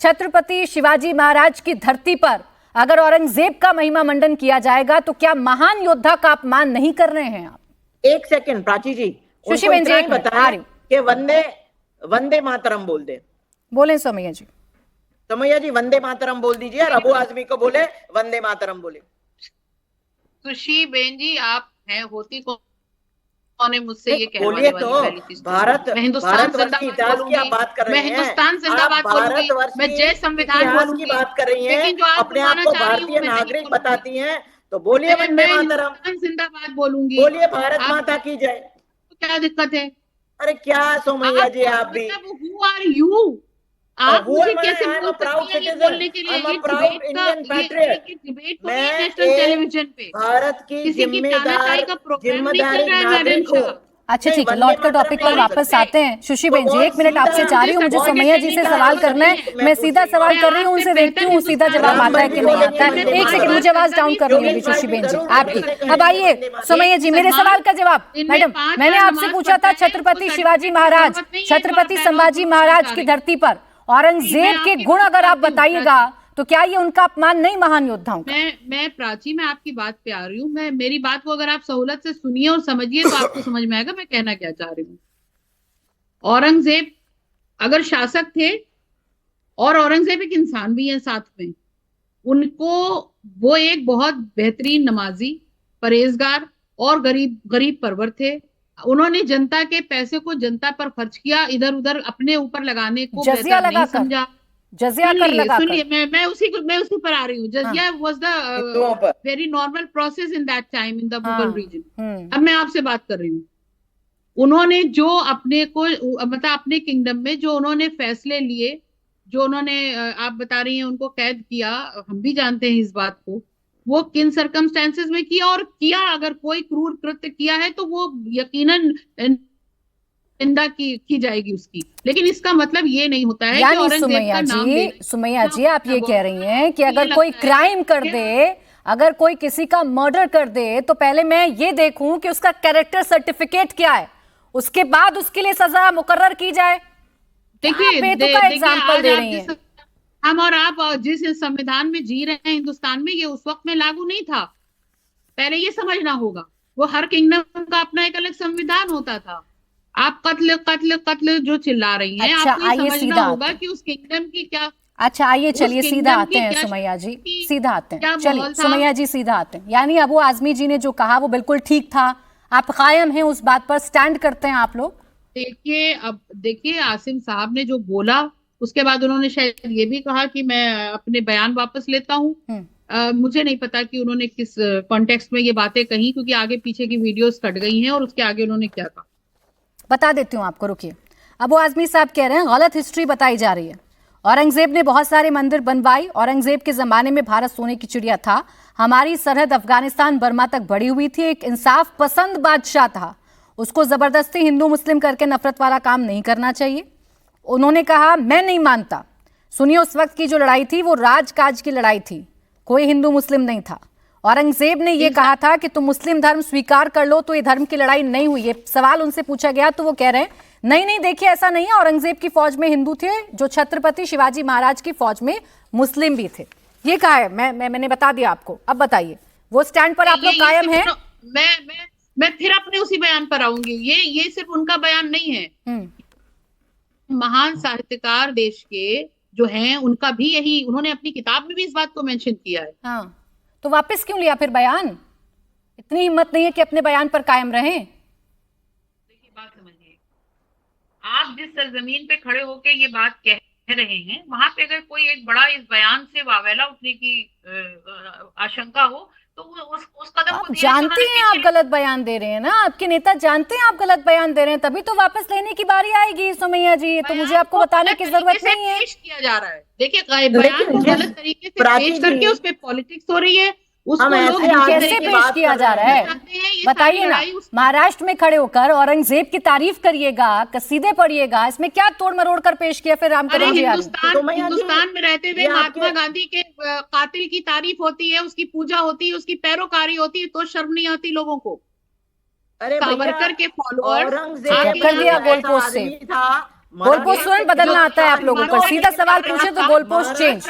छत्रपति शिवाजी महाराज की धरती पर अगर औरंगजेब का महिमा मंडन किया जाएगा तो क्या महान योद्धा का अपमान नहीं कर रहे हैं आप? एक सेकंड प्राची जी, सुशी बेन जी, बताएं कि वंदे वंदे मातरम बोल दे। बोले सोमैया जी। सोमैया जी वंदे मातरम बोल दीजिए और अबू आजमी को बोले वंदे मातरम बोले। सुशी बेन जी, आप हैं होती कौन है मुझसे ये बोलिए तो। भारत हिंदुस्तान जिंदाबाद बोलूंगी, बात कर रहे हैं। मैं हिंदुस्तान जिंदाबाद बोलूंगी, मैं जय संविधान बोलूंगी, की बात कर रही हैं। लेकिन जो आप अपने आप को भारतीय नागरिक बताती हैं तो बोलिए वंदे मातरम, जिंदाबाद बोलूंगी, बोलिए भारत माता की जय। क्या दिक्कत है? अरे क्या सोमैया जी आप भी, हु आर यू? आप मुझे कैसे बोल सकती हैं ये बोलने के लिए? ये डिबेट तो नेशनल टेलीविजन पे भारत की जिम्मेदार नागरिक हूँ। अच्छा ठीक है, लौट कर टॉपिक पर वापस आते हैं। सुशी बेन जी, एक मिनट आपसे चाह रही हूँ, मुझे सोमैया जी से सवाल करना है। मैं सीधा सवाल कर रही हूँ, उनसे देखती हूँ सीधा जवाब आता है कि नहीं आता है। एक सेकंड, मुझे आवाज डाउन कर रही होगी सुशी बेन जी आपकी। अब आइए सोमैया जी, मेरे सवाल का जवाब। मैडम, मैंने आपसे पूछा था छत्रपति शिवाजी महाराज, छत्रपति संभाजी महाराज की धरती पर औरंगजेब के गुण अगर आप बताइएगा तो क्या ये उनका अपमान नहीं महान योद्धाओं का? मैं प्राची, मैं आपकी बात पे आ रही हूँ। मैं मेरी बात को अगर आप सहूलत से सुनिए और समझिए तो आपको समझ में आएगा मैं कहना क्या चाह रही हूँ। औरंगजेब अगर शासक थे और औरंगजेब एक इंसान भी है साथ में, उनको वो एक बहुत बेहतरीन नमाजी, परहेजगार और गरीब परवर थे। उन्होंने जनता के पैसे को जनता पर खर्च किया, इधर उधर अपने ऊपर लगाने को जजिया नहीं समझा। जजिया कर लगा। सुनिए, मैं उसी पर आ रही हूँ। Jizya was the very normal process in that time in the Mughal region. अब मैं आपसे बात कर रही हूँ, उन्होंने जो अपने को मतलब अपने किंगडम में जो उन्होंने फैसले लिए, जो उन्होंने आप बता रही हैं उनको कैद किया, हम भी जानते हैं इस बात को, वो किन सर्कमस्टेंसेस में किया और किया। अगर कोई क्रूर कृत्य किया है तो वो यकीनन निंदा की जाएगी उसकी, लेकिन इसका मतलब ये नहीं होता है कि औरंगजेब का नाम ले। सुमैया जी, आप ये कह रही हैं कि अगर कोई क्राइम कर दे, अगर कोई किसी का मर्डर कर दे तो पहले मैं ये देखूं कि उसका कैरेक्टर सर्टिफिकेट क्या है, उसके बाद उसके लिए सजा मुकर्रर की जाए। देखिए, बेतुका एग्जांपल दे रही हैं। हम और आप जिस संविधान में जी रहे हैं हिंदुस्तान में, ये उस वक्त में लागू नहीं था। पहले ये समझना होगा, वो हर किंगडम का अपना एक अलग संविधान होता था। आप कत्ल कत्ल कत्ल जो चिल्ला रही हैं, अच्छा, आपको ये समझना होगा कि उस किंगडम की क्या। अच्छा आइए, चलिए सीधा आते हैं सुमैया जी, सीधा आते हैं। चलिए सुमैया जी सीधा आते हैं। यानी अबू आजमी जी ने जो कहा वो बिल्कुल ठीक था, आप कायम हैं उस बात पर, स्टैंड करते हैं आप लोग? देखिए, अब देखिए आसिम साहब ने जो बोला उसके बाद उन्होंने शायद ये भी कहा कि मैं अपने बयान वापस लेता हूँ। मुझे नहीं पता कि उन्होंने किस कॉन्टेक्स्ट में ये बातें कही, क्योंकि आगे पीछे की वीडियोस कट गई हैं और उसके आगे उन्होंने क्या कहा बता देती हूँ आपको, रुकिए। अबू आजमी साहब कह रहे हैं गलत हिस्ट्री बताई जा रही है। औरंगजेब ने बहुत सारे मंदिर बनवाई, औरंगजेब के जमाने में भारत सोने की चिड़िया था, हमारी सरहद अफगानिस्तान बर्मा तक बढ़ी हुई थी, एक इंसाफ पसंद बादशाह था, उसको जबरदस्ती हिंदू मुस्लिम करके नफरत वाला काम नहीं करना चाहिए। उन्होंने कहा मैं नहीं मानता, सुनिए उस वक्त की जो लड़ाई थी वो राजकाज की लड़ाई थी, कोई हिंदू मुस्लिम नहीं था। औरंगजेब ने ये कहा था कि तुम मुस्लिम धर्म स्वीकार कर लो तो ये धर्म की लड़ाई नहीं हुई। ये सवाल उनसे पूछा गया तो वो कह रहे हैं नहीं देखिए ऐसा नहीं है, औरंगजेब की फौज में हिंदू थे, जो छत्रपति शिवाजी महाराज की फौज में मुस्लिम भी थे। ये कहा है, मैंने बता दिया आपको। अब बताइए वो स्टैंड पर आप लोग कायम हैं? मैं फिर अपने उसी बयान पर आऊंगी। ये सिर्फ उनका बयान नहीं है, महान साहित्यकार देश के जो हैं उनका भी यही, उन्होंने अपनी किताब में भी इस बात को मेंशन किया है। हाँ, तो वापस क्यों लिया फिर बयान? इतनी हिम्मत नहीं है कि अपने बयान पर कायम रहें? देखिए बात समझिए, आप जिस सरजमीन पे खड़े होके ये बात कह रहे हैं, वहां पे अगर कोई एक बड़ा इस बयान से वावेला उठने की आशंका हो तो उस कदम को जानते हैं आप गलत बयान दे रहे हैं ना, आपके नेता जानते हैं आप गलत बयान दे रहे हैं, तभी तो वापस लेने की बारी आएगी सुमैया जी। तो मुझे आपको बताने की जरूरत नहीं है। पेश किया जा रहा है, देखिए बयान को गलत तरीके से पेश करके उस पे पॉलिटिक्स हो रही है, उसको लोग कैसे पेश किया जा रहा है बताइए ना। महाराष्ट्र में खड़े होकर औरंगजेब की तारीफ करिएगा, कसीदे पढ़िएगा, इसमें क्या तोड़ मरोड़ कर पेश किया फिर रामकरण जी? हिंदुस्तान में रहते हुए महात्मा गांधी के कातिल की तारीफ होती है, उसकी पूजा होती है, उसकी पैरोकारी होती है, तो शर्म नहीं आती लोगों को? अरे सावरकर के फॉलोअर्स कर दिया गोल पोस्ट से। गोल पोस्ट तुरंत बदलना आता है आप लोगों को, सीधा सवाल पूछे तो गोल पोस्ट चेंज।